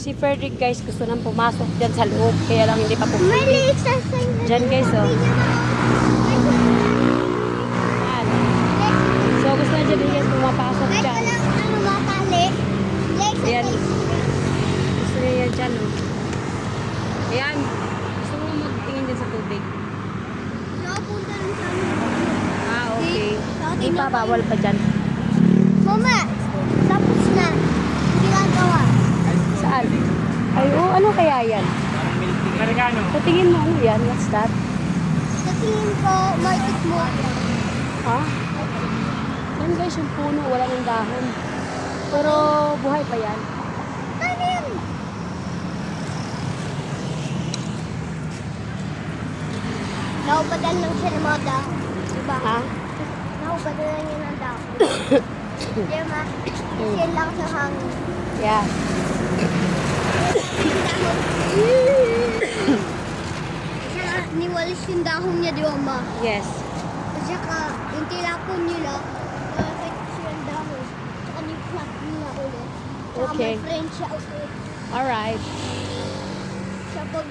Si Frederick guys gusto nang pumasok dyan sa loob. Kaya lang hindi pa po May pwede. exercise na Dyan guys oh. Yan. So gusto na dyan guys pumapasok Kahit dyan. walang ano matali. Ayan. Exercise. Gusto niya yan dyan oh. Ayan. Gusto mo magtingin dyan sa tubig. Nakapunta rin sa amin. Ah okay. Sa atin Hindi pa na bawal pa dyan. Mama, tapos na. Ginagawa. Saan? Ay oh, ano kaya yan? Amerikano. So tingin mo ano yan? What's that? Sa tingin ko, market mo. Ha? Yan guys yung puno. Wala ng dahon. Pero buhay pa yan. Kanin! Naubadan lang siya ng mga dahon. Diba? Ha? Naubadan lang yun ng dahon. Diba? Kasi lang sa hangin. Yeah. Kaya niwalis yung dahon niya, di ba, ma? Yes. At saka, yung tilapon nila, nakakit siya yung dahon. Tsaka ni-flat nila ulit. Tsaka Okay. may friend siya ulit. Alright. Siya pag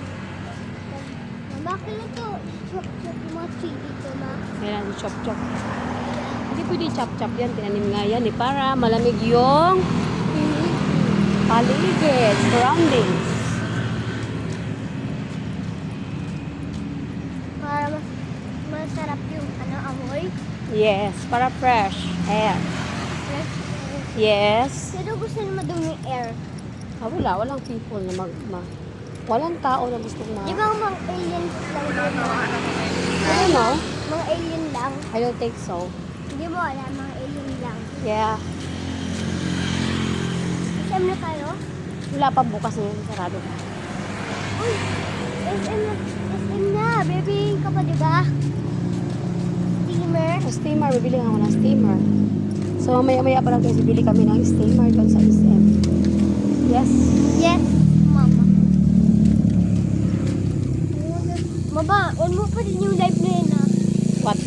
mama, kailan to? Chop-chop yung mga chili ko, ma. Ayan, chop-chop. Hindi pwede chop-chop yan. Tinanim nga yan eh. Para malamig yung paligid, surroundings. Para masarap yung amoy. Yes, para fresh air. Fresh air. Yes. Pero gusto niya maduming air. Ah, walang people na walang tao na gustong Di ba mga aliens lang din, ma? I don't know. Mga alien lang. I don't think so. Hindi mo alam, mga alien lang. Yeah. SM na tayo? Wala pa bukas na yun. Sarado na. Uy! SM na! SM na! Baby ka pa, di ba? Steamer. O steamer, bibili nga ako ng steamer. So, maya-maya pa lang guys, bibili kami ng steamer doon sa SM. Yes. Yes, mama. Mama, on mo pa din yung live na yun, ah. What?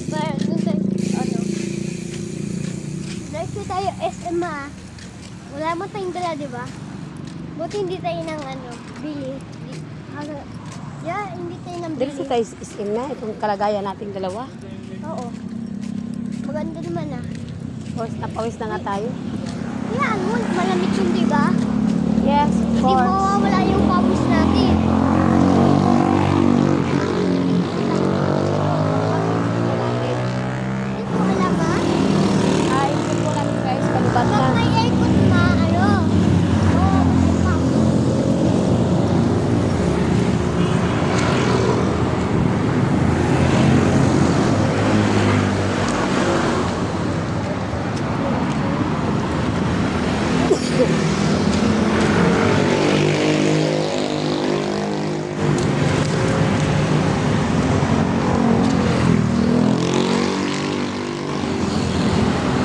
Para dun tayo, ano. Live na tayo, SM, ah. Wala mo tayong dala, di ba? Buti hindi tayo ng, ano, bili. Yeah, hindi tayo ng Dili bili. sa tayo SM na. Itong kalagayan nating dalawa. Oo. Maganda naman, ah. Pawis na nga tayo. Kaya, ano, malamig yun, di ba? Yes, of Hindi mo course.